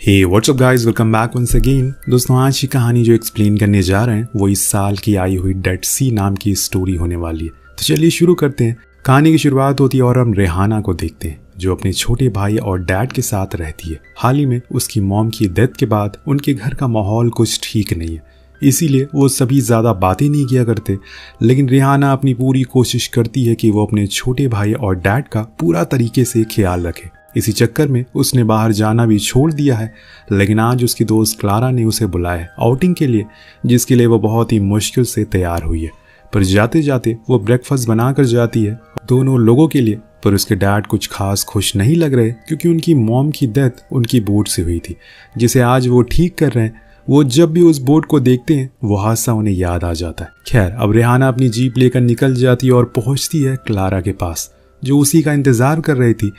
हे what's up guys, welcome back once again. दोस्तों, आज की कहानी जो एक्सप्लेन करने जा रहे हैं वो इस साल की आई हुई डेड सी नाम की स्टोरी होने वाली है। तो चलिए शुरू करते हैं। कहानी की शुरुआत होती है और हम रेहाना को देखते हैं जो अपने छोटे भाई और डैड के साथ रहती है। हाल ही में उसकी मॉम की डेथ के बाद उनके घर का माहौल कुछ ठीक नहीं है, इसीलिए वो सभी ज़्यादा बातें नहीं किया करते। लेकिन रेहाना अपनी पूरी कोशिश करती है कि वो अपने छोटे भाई और डैड का पूरा तरीके से ख्याल रखे। इसी चक्कर में उसने बाहर जाना भी छोड़ दिया है। लेकिन आज उसकी दोस्त क्लारा ने उसे बुलाया है आउटिंग के लिए, जिसके लिए वो बहुत ही मुश्किल से तैयार हुई है। पर जाते जाते वो ब्रेकफास्ट बनाकर जाती है दोनों लोगों के लिए। पर उसके डैड कुछ खास खुश नहीं लग रहे क्योंकि उनकी मॉम की डेथ उनकी बोट से हुई थी, जिसे आज वो ठीक कर रहे हैं। वो जब भी उस बोट को देखते हैं वो हादसा उन्हें याद आ जाता है। खैर, अब रेहाना अपनी जीप लेकर निकल जाती है और पहुंचती है क्लारा के पास, जो उसी का इंतजार कर रही थी।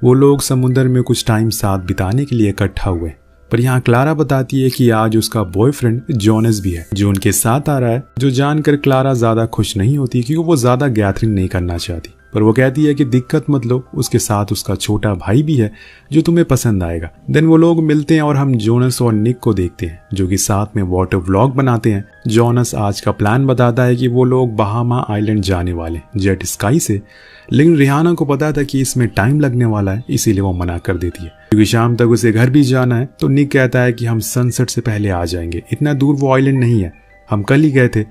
वो लोग समुद्र में कुछ टाइम साथ बिताने के लिए इकट्ठा हुए। पर यहाँ क्लारा बताती है कि आज उसका बॉयफ्रेंड जोनस भी है जो उनके साथ आ रहा है, जो जानकर क्लारा ज्यादा खुश नहीं होती क्योंकि वो ज्यादा गैदरिंग नहीं करना चाहती। पर वो कहती है कि दिक्कत मत लो, उसके साथ उसका छोटा भाई भी है जो तुम्हें पसंद आएगा। देन वो लोग मिलते हैं और हम जोनस और निक को देखते हैं जो कि साथ में वाटर व्लॉग बनाते हैं। जोनस आज का प्लान बताता है कि वो लोग बहामा आइलैंड जाने वाले जेट स्काई से, लेकिन रेहाना को पता था कि इसमें टाइम लगने वाला है, इसीलिए वो मना कर देती है क्योंकि शाम तक उसे घर भी जाना है। तो निक कहता है कि हम सनसेट से पहले आ जाएंगे, इतना दूर वो आइलैंड नहीं है, हम कल ही गए थे।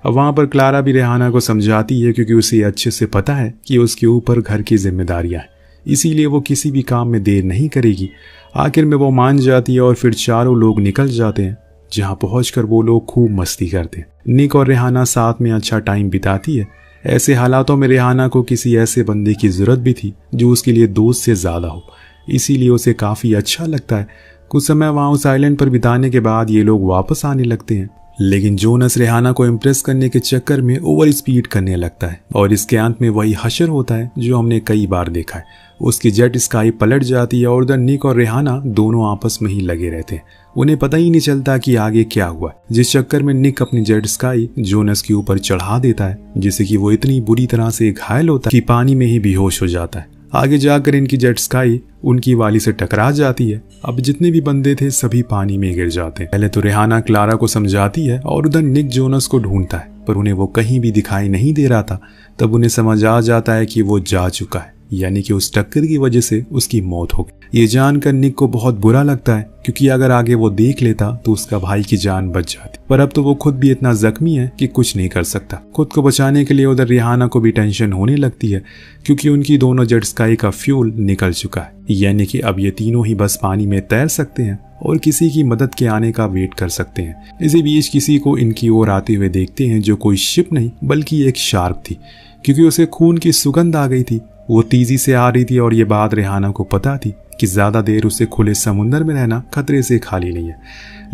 अब वहां पर क्लारा भी रेहाना को समझाती है क्योंकि उसे अच्छे से पता है कि उसके ऊपर घर की जिम्मेदारियां हैं, इसीलिए वो किसी भी काम में देर नहीं करेगी। आखिर में वो मान जाती है और फिर चारों लोग निकल जाते हैं, जहां पहुंचकर वो लोग खूब मस्ती करते हैं। निक और रेहाना साथ में अच्छा टाइम बिताती है। ऐसे हालातों में रेहाना को किसी ऐसे बंदे की जरूरत भी थी जो उसके लिए दोस्त से ज्यादा हो, इसीलिए उसे काफी अच्छा लगता है। कुछ समय वहां उस आइलैंड पर बिताने के बाद ये लोग वापस आने लगते हैं, लेकिन जोनस रेहाना को इम्प्रेस करने के चक्कर में ओवर स्पीड करने लगता है और इसके अंत में वही हशर होता है जो हमने कई बार देखा है। उसकी जेट स्काई पलट जाती है और उधर निक और रेहाना दोनों आपस में ही लगे रहते हैं। उन्हें पता ही नहीं चलता कि आगे क्या हुआ, जिस चक्कर में निक अपनी जेट स्काई जोनस के ऊपर चढ़ा देता है, जिससे कि वो इतनी बुरी तरह से घायल होता है कि पानी में ही बेहोश हो जाता है। आगे जाकर इनकी जेट स्काई उनकी वाली से टकरा जाती है। अब जितने भी बंदे थे सभी पानी में गिर जाते हैं। पहले तो रेहाना क्लारा को समझाती है और उधर निक जोनस को ढूंढता है, पर उन्हें वो कहीं भी दिखाई नहीं दे रहा था। तब उन्हें समझ आ जाता है कि वो जा चुका है, यानी कि उस टक्कर की वजह से उसकी मौत हो गई। ये जानकर निक को बहुत बुरा लगता है क्योंकि अगर आगे वो देख लेता तो उसका भाई की जान बच जाती। पर अब तो वो खुद भी इतना जख्मी है कि कुछ नहीं कर सकता। खुद को बचाने के लिए उधर रेहाना को भी टेंशन होने लगती है क्योंकि उनकी दोनों जेट स्काई का फ्यूल निकल चुका है, यानी कि अब ये तीनों ही बस पानी में तैर सकते हैं और किसी की मदद के आने का वेट कर सकते हैं। इसी बीच किसी को इनकी ओर आते हुए देखते हैं जो कोई शिप नहीं बल्कि एक शार्क थी, क्योंकि उसे खून की सुगंध आ गई थी। वो तेजी से आ रही थी और ये बात रेहाना को पता थी कि ज्यादा देर उसे खुले समुद्र में रहना खतरे से खाली नहीं है।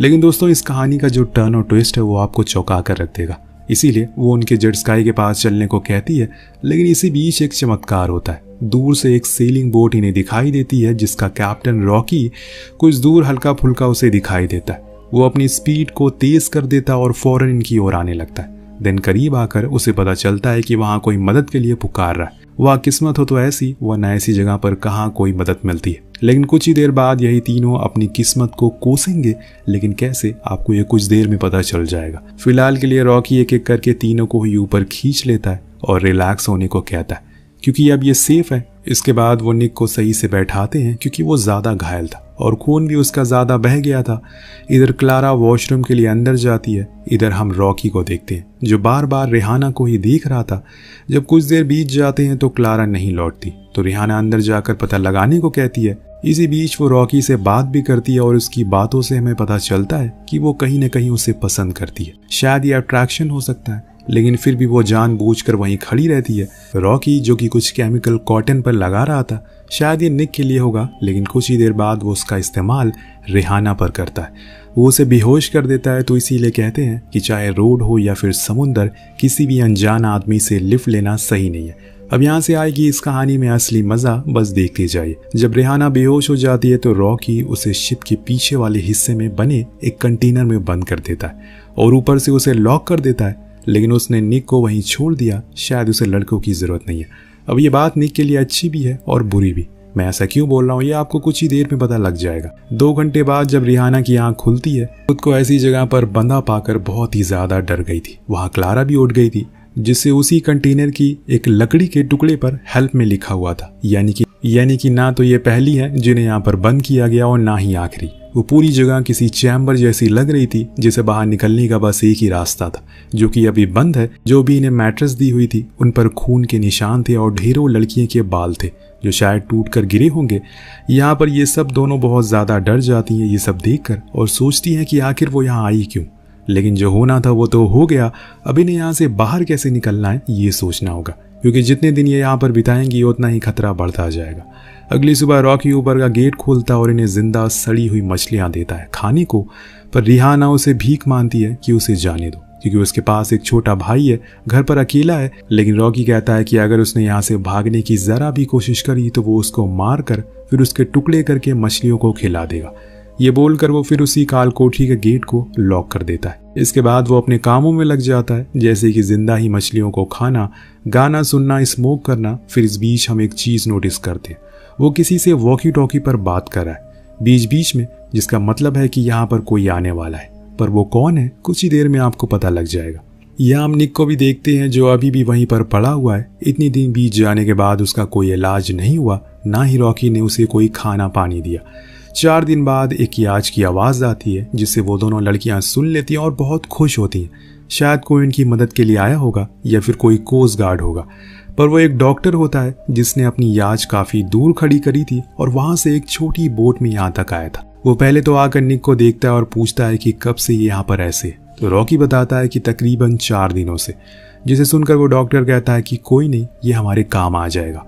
लेकिन दोस्तों, इस कहानी का जो टर्न और ट्विस्ट है वो आपको चौंका कर रख देगा, इसीलिए वो उनके जेट स्काई के पास चलने को कहती है। लेकिन इसी बीच एक चमत्कार होता है। दूर से एक सेलिंग बोट इन्हें दिखाई देती है जिसका कैप्टन रॉकी कुछ दूर हल्का फुल्का उसे दिखाई देता है। वो अपनी स्पीड को तेज कर देता और फौरन इनकी ओर आने लगता है। दिन करीब आकर उसे पता चलता है कि वहां कोई मदद के लिए पुकार रहा है। वह किस्मत हो तो ऐसी, वरना ऐसी जगह पर कहाँ कोई मदद मिलती है। लेकिन कुछ ही देर बाद यही तीनों अपनी किस्मत को कोसेंगे, लेकिन कैसे आपको ये कुछ देर में पता चल जाएगा। फिलहाल के लिए रॉकी एक एक करके तीनों को ही ऊपर खींच लेता है और रिलैक्स होने को कहता है क्योंकि अब ये सेफ है। इसके बाद वो निक को सही से बैठाते हैं क्योंकि वो ज्यादा घायल था और खून भी उसका ज्यादा बह गया था। इधर क्लारा वॉशरूम के लिए अंदर जाती है। इधर हम रॉकी को देखते हैं जो बार बार रेहाना को ही देख रहा था। जब कुछ देर बीत जाते हैं तो क्लारा नहीं लौटती, तो रेहाना अंदर जाकर पता लगाने को कहती है। इसी बीच वो रॉकी से बात भी करती है और उसकी बातों से हमें पता चलता है कि वो कहीं न कहीं उसे पसंद करती है। शायद ये अट्रैक्शन हो सकता है, लेकिन फिर भी वो जानबूझकर वहीं खड़ी रहती है। रॉकी जो कि कुछ केमिकल कॉटन पर लगा रहा था, शायद ये निक के लिए होगा, लेकिन कुछ ही देर बाद वो उसका इस्तेमाल रेहाना पर करता है। वो उसे बेहोश कर देता है। तो इसीलिए कहते हैं कि चाहे रोड हो या फिर समुंदर, किसी भी अनजान आदमी से लिफ्ट लेना सही नहीं है। अब यहाँ से आएगी इस कहानी में असली मजा, बस देखते जाइए। जब रेहाना बेहोश हो जाती है तो रॉकी उसे शिप के पीछे वाले हिस्से में बने एक कंटेनर में बंद कर देता है और ऊपर से उसे लॉक कर देता है। लेकिन उसने निक को वहीं छोड़ दिया, शायद उसे लड़कों की जरूरत नहीं है। अब ये बात निक के लिए अच्छी भी है और बुरी भी। मैं ऐसा क्यों बोल रहा हूँ ये आपको कुछ ही देर में पता लग जाएगा। 2 घंटे बाद जब रिहाना की आंख खुलती है, खुद को ऐसी जगह पर बंधा पाकर बहुत ही ज्यादा डर गई थी। वहाँ क्लारा भी उठ गई थी, जिससे उसी कंटेनर की एक लकड़ी के टुकड़े पर हेल्प में लिखा हुआ था। यानी कि ना तो ये पहली है जिन्हें यहाँ पर बंद किया गया और ना ही आखिरी। वो पूरी जगह किसी चैम्बर जैसी लग रही थी जिसे बाहर निकलने का बस एक ही रास्ता था, जो कि अभी बंद है। जो भी इन्हें मैट्रेस दी हुई थी उन पर खून के निशान थे और ढेरों लड़कियों के बाल थे जो शायद टूट कर गिरे होंगे। यहाँ पर ये सब दोनों बहुत ज्यादा डर जाती हैं ये सब देखकर और सोचती हैं कि आखिर वो यहाँ आई क्यों। लेकिन जो होना था वो तो हो गया, अब इन्हें यहाँ से बाहर कैसे निकलना है ये सोचना होगा, क्योंकि जितने दिन ये यहाँ पर बिताएंगी उतना ही खतरा बढ़ता जाएगा। अगली सुबह रॉकी ऊपर का गेट खोलता और इन्हें जिंदा सड़ी हुई मछलियां देता है खाने को, पर रिहाना उसे भीख मांगती है कि उसे जाने दो, क्योंकि उसके पास एक छोटा भाई है, घर पर अकेला है। लेकिन रॉकी कहता है कि अगर उसने यहाँ से भागने की जरा भी कोशिश करी तो वो उसको मार कर फिर उसके टुकड़े करके मछलियों को खिला देगा। ये बोलकर वो फिर उसी काल कोठरी के गेट को लॉक कर देता है। इसके बाद वो अपने कामों में लग जाता है, जैसे कि जिंदा ही मछलियों को खाना, गाना सुनना, स्मोक करना। फिर इस बीच हम एक चीज नोटिस करते हैं, वो किसी से वॉकी टॉकी पर बात कर रहा है बीच बीच में, जिसका मतलब है कि यहाँ पर कोई आने वाला है। पर वो कौन है कुछ ही देर में आपको पता लग जाएगा। यहाँ हम निक को भी देखते हैं जो अभी भी वहीं पर पड़ा हुआ है। इतनी दिन बीत जाने के बाद उसका कोई इलाज नहीं हुआ, ना ही रॉकी ने उसे कोई खाना पानी दिया। 4 दिन बाद एक याच की आवाज आती है जिससे वो दोनों लड़कियां सुन लेती हैं और बहुत खुश होती हैं। शायद कोई इनकी मदद के लिए आया होगा या फिर कोई कोस्ट गार्ड होगा, पर वो एक डॉक्टर होता है जिसने अपनी याच काफी दूर खड़ी करी थी और वहां से एक छोटी बोट में यहाँ तक आया था। वो पहले तो आकर निक को देखता है और पूछता है कि कब से ये यहाँ पर ऐसे। तो रॉकी बताता है कि तकरीबन 4 दिनों से, जिसे सुनकर वो डॉक्टर कहता है कि कोई नहीं, ये हमारे काम आ जाएगा।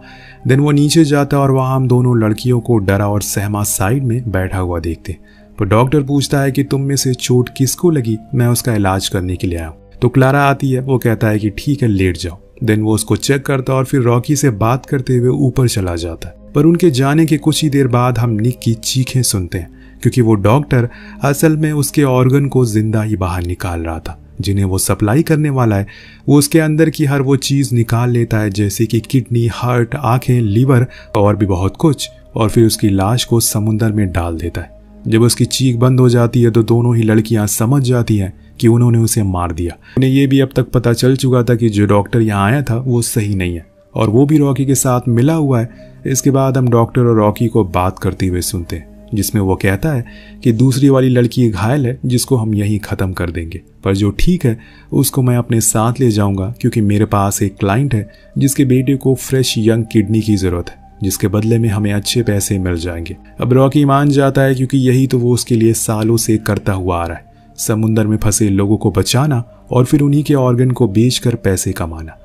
देन वो नीचे जाता है और वहाँ हम दोनों लड़कियों को डरा और सहमा साइड में बैठा हुआ देखते। पर डॉक्टर पूछता है कि तुम में से चोट किसको लगी, मैं उसका इलाज करने के लिए आया हूँ। तो क्लारा आती है, वो कहता है कि ठीक है लेट जाओ। देन वो उसको चेक करता है और फिर रॉकी से बात करते हुए ऊपर चला जाता है। पर उनके जाने के कुछ ही देर बाद हम निक की चीखें सुनते हैं, क्योंकि वो डॉक्टर असल में उसके ऑर्गन को जिंदा ही बाहर निकाल रहा था जिन्हें वो सप्लाई करने वाला है। वो उसके अंदर की हर वो चीज निकाल लेता है, जैसे कि किडनी, हार्ट, आंखें, लीवर और भी बहुत कुछ, और फिर उसकी लाश को समुद्र में डाल देता है। जब उसकी चीख बंद हो जाती है तो दोनों ही लड़कियां समझ जाती हैं कि उन्होंने उसे मार दिया। उन्हें ये भी अब तक पता चल चुका था कि जो डॉक्टर यहाँ आया था वो सही नहीं है और वो भी रॉकी के साथ मिला हुआ है। इसके बाद हम डॉक्टर और रॉकी को बात करते हुए सुनते हैं, जिसमें वो कहता है कि दूसरी वाली लड़की घायल है जिसको हम यहीं ख़त्म कर देंगे, पर जो ठीक है उसको मैं अपने साथ ले जाऊंगा, क्योंकि मेरे पास एक क्लाइंट है जिसके बेटे को फ्रेश यंग किडनी की ज़रूरत है, जिसके बदले में हमें अच्छे पैसे मिल जाएंगे। अब रॉकी मान जाता है, क्योंकि यही तो वो उसके लिए सालों से करता हुआ आ रहा है, समुंदर में फंसे लोगों को बचाना और फिर उन्हीं के ऑर्गन को बेचकर पैसे कमाना।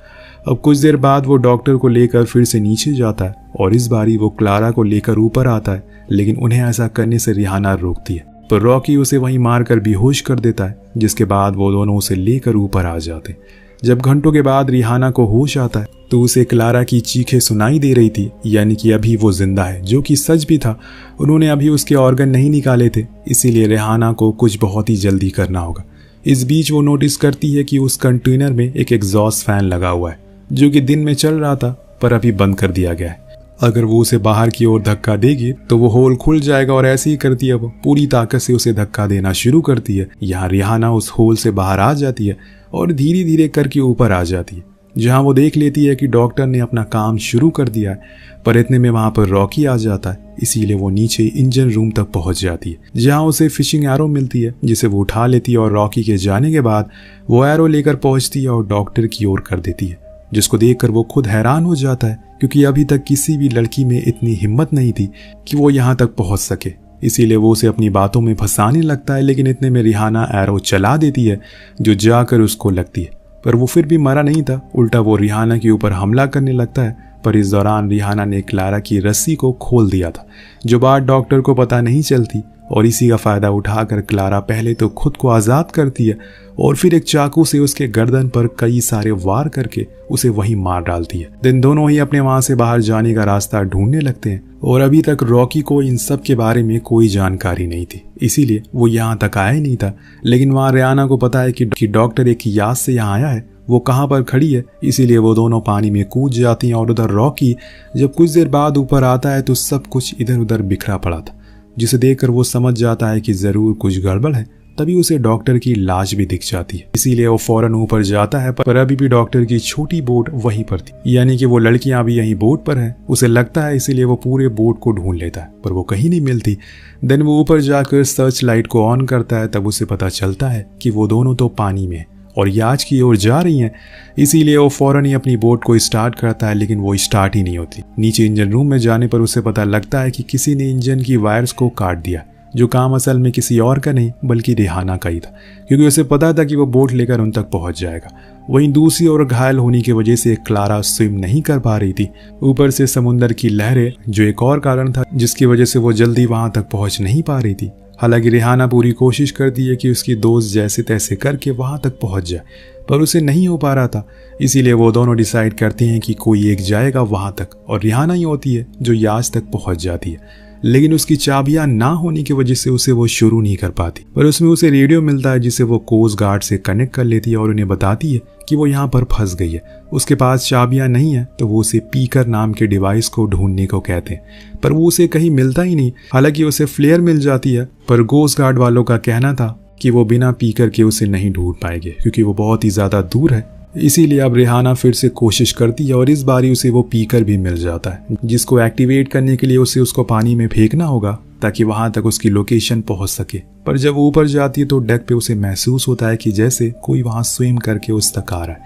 अब कुछ देर बाद वो डॉक्टर को लेकर फिर से नीचे जाता है और इस बारी वो क्लारा को लेकर ऊपर आता है, लेकिन उन्हें ऐसा करने से रिहाना रोकती है। पर रॉकी उसे वहीं मारकर बेहोश कर देता है, जिसके बाद वो दोनों उसे लेकर ऊपर आ जाते। जब घंटों के बाद रिहाना को होश आता है तो उसे क्लारा की चीखें सुनाई दे रही थी, यानी कि अभी वो जिंदा है, जो कि सच भी था। उन्होंने अभी उसके ऑर्गन नहीं निकाले थे, इसीलिए रिहाना को कुछ बहुत ही जल्दी करना होगा। इस बीच वो नोटिस करती है कि उस कंटेनर में एक एग्जॉस्ट फैन लगा हुआ है, जो कि दिन में चल रहा था पर अभी बंद कर दिया गया है। अगर वो उसे बाहर की ओर धक्का देगी तो वो होल खुल जाएगा, और ऐसे ही करती है वो पूरी ताकत से उसे धक्का देना शुरू करती है। यहाँ रिहाना उस होल से बाहर आ जाती है और धीरे धीरे करके ऊपर आ जाती है, जहाँ वो देख लेती है कि डॉक्टर ने अपना काम शुरू कर दिया है। पर इतने में वहाँ पर रॉकी आ जाता है, इसीलिए वो नीचे इंजन रूम तक पहुँच जाती है, जहाँ उसे फिशिंग एरो मिलती है, जिसे वो उठा लेती है और रॉकी के जाने के बाद वो एरो लेकर पहुँचती है और डॉक्टर की ओर कर देती है, जिसको देखकर वो खुद हैरान हो जाता है, क्योंकि अभी तक किसी भी लड़की में इतनी हिम्मत नहीं थी कि वो यहाँ तक पहुँच सके। इसीलिए वो उसे अपनी बातों में फंसाने लगता है, लेकिन इतने में रिहाना एरो चला देती है जो जाकर उसको लगती है। पर वो फिर भी मरा नहीं था, उल्टा वो रिहाना के ऊपर हमला करने लगता है। पर इस दौरान रिहाना ने क्लारा की रस्सी को खोल दिया था, जो बात डॉक्टर को पता नहीं चलती, और इसी का फायदा उठाकर क्लारा पहले तो खुद को आज़ाद करती है और फिर एक चाकू से उसके गर्दन पर कई सारे वार करके उसे वहीं मार डालती है। दिन दोनों ही अपने वहां से बाहर जाने का रास्ता ढूंढने लगते हैं, और अभी तक रॉकी को इन सब के बारे में कोई जानकारी नहीं थी, इसीलिए वो यहाँ तक आया ही नहीं था। लेकिन वहाँ रिहाना को पता है कि डॉक्टर एक याद से यहाँ आया है वो कहाँ पर खड़ी है, इसीलिए वो दोनों पानी में कूद जाती हैं। और उधर रॉकी जब कुछ देर बाद ऊपर आता है तो सब कुछ इधर उधर बिखरा पड़ा था, जिसे देखकर वो समझ जाता है कि जरूर कुछ गड़बड़ है। तभी उसे डॉक्टर की लाश भी दिख जाती है, इसीलिए वो फौरन ऊपर जाता है। पर अभी भी डॉक्टर की छोटी बोट वहीं पर थी, यानी कि वो लड़कियां भी यहीं बोट पर हैं। उसे लगता है, इसीलिए वो पूरे बोट को ढूंढ लेता है, पर वो कहीं नहीं मिलती। देन वो ऊपर जाकर सर्च लाइट को ऑन करता है। तब उसे पता चलता है कि वो दोनों तो पानी में और याच की ओर जा रही हैं। इसीलिए वो फौरन ही अपनी बोट को स्टार्ट करता है, लेकिन वो स्टार्ट ही नहीं होती। नीचे इंजन रूम में जाने पर उसे पता लगता है कि किसी ने इंजन की वायर्स को काट दिया, जो काम असल में किसी और का नहीं बल्कि रेहाना का ही था, क्योंकि उसे पता था कि वो बोट लेकर उन तक पहुंच जाएगा। वहीं दूसरी ओर घायल होने की वजह से क्लारा स्विम नहीं कर पा रही थी। ऊपर से समुद्र की लहरें, जो एक और कारण था जिसकी वजह से वो जल्दी वहां तक पहुंच नहीं पा रही थी। हालांकि रेहाना पूरी कोशिश करती है कि उसकी दोस्त जैसे तैसे करके वहां तक पहुंच जाए, पर उसे नहीं हो पा रहा था। इसीलिए वो दोनों डिसाइड करते हैं कि कोई एक जाएगा वहां तक, और रेहाना ही होती है जो याच तक पहुंच जाती है। लेकिन उसकी चाबियां ना होने की वजह से उसे वो शुरू नहीं कर पाती। पर उसमें उसे रेडियो मिलता है, जिसे वो कोस्ट गार्ड से कनेक्ट कर लेती है और उन्हें बताती है कि वो यहाँ पर फंस गई है। उसके पास चाबियां नहीं है, तो वो उसे पीकर नाम के डिवाइस को ढूंढने को कहते हैं, पर वो उसे कहीं मिलता ही नहीं। हालांकि उसे फ्लेयर मिल जाती है, पर कोस्ट गार्ड वालों का कहना था कि वो बिना पीकर के उसे नहीं ढूंढ पाएंगे, क्योंकि वो बहुत ही ज्यादा दूर है। इसीलिए अब रेहाना फिर से कोशिश करती है और इस बारी उसे वो पीकर भी मिल जाता है, जिसको एक्टिवेट करने के लिए उसे उसको पानी में फेंकना होगा ताकि वहां तक उसकी लोकेशन पहुंच सके। पर जब वो ऊपर जाती है तो डेक पे उसे महसूस होता है कि जैसे कोई वहां स्विम करके उस तक आ रहा है।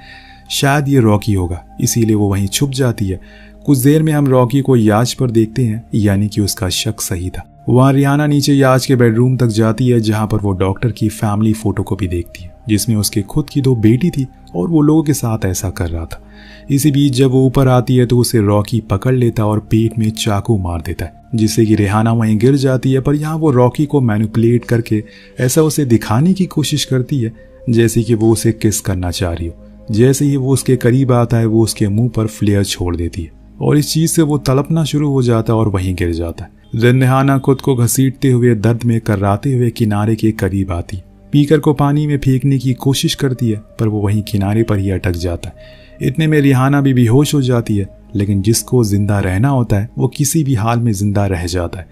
शायद ये रॉकी होगा, इसीलिए वो वहीं छुप जाती है। कुछ देर में हम रॉकी को याच पर देखते हैं, यानी कि उसका शक सही था। वहां रेहाना नीचे याच के बेडरूम तक जाती है, जहां पर वो डॉक्टर की फैमिली फोटो को भी देखती है, जिसमें उसके खुद की 2 बेटी थी और वो लोगों के साथ ऐसा कर रहा था। इसी बीच जब वो ऊपर आती है तो उसे रॉकी पकड़ लेता और पेट में चाकू मार देता है, जिससे कि रेहाना वहीं गिर जाती है। पर यहाँ वो रॉकी को मैनिपुलेट करके ऐसा उसे दिखाने की कोशिश करती है जैसे कि वो उसे किस करना चाह रही हो। जैसे ही वो उसके करीब आता है, वो उसके मुंह पर फ्लेयर छोड़ देती है और इस चीज से वो तड़पना शुरू हो जाता है और वहीं गिर जाता है। रेहाना खुद को घसीटते हुए दर्द में कर्राते हुए किनारे के करीब आती, पीकर को पानी में फेंकने की कोशिश करती है, पर वो वहीं किनारे पर ही अटक जाता है। इतने में रेहाना भी बेहोश हो जाती है, लेकिन जिसको जिंदा रहना होता है वो किसी भी हाल में जिंदा रह जाता है।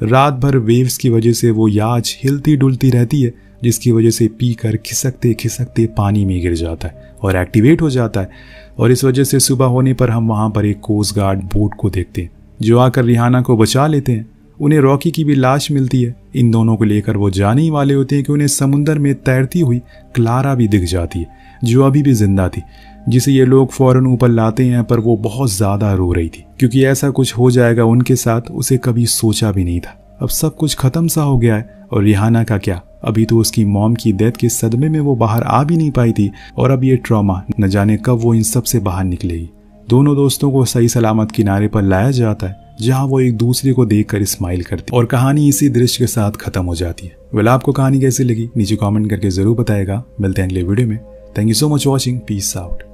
रात भर वेव्स की वजह से वो याच हिलती डुलती रहती है, जिसकी वजह से पीकर खिसकते खिसकते पानी में गिर जाता है और एक्टिवेट हो जाता है। और इस वजह से सुबह होने पर हम वहां पर एक कोस्ट गार्ड बोट को देखते हैं, जो आकर रेहाना को बचा लेते हैं। उन्हें रॉकी की भी लाश मिलती है। इन दोनों को लेकर वो जाने ही वाले होते हैं कि उन्हें समुद्र में तैरती हुई क्लारा भी दिख जाती है, जो अभी भी जिंदा थी, जिसे ये लोग फौरन ऊपर लाते हैं। पर वो बहुत ज्यादा रो रही थी, क्योंकि ऐसा कुछ हो जाएगा उनके साथ उसे कभी सोचा भी नहीं था। अब सब कुछ खत्म सा हो गया है। और रेहाना का क्या, अभी तो उसकी मॉम की डेथ के सदमे में वो बाहर आ भी नहीं पाई थी, और अब ये ट्रॉमा, न जाने कब वो इन सब से बाहर निकलेगी। दोनों दोस्तों को सही सलामत किनारे पर लाया जाता है, जहां वो एक दूसरे को देखकर स्माइल करते और कहानी इसी दृश्य के साथ खत्म हो जाती है। वेल, आपको कहानी कैसी लगी नीचे कमेंट करके जरूर बताएगा। मिलते हैं अगले वीडियो में। Thank you so much watching. Peace out.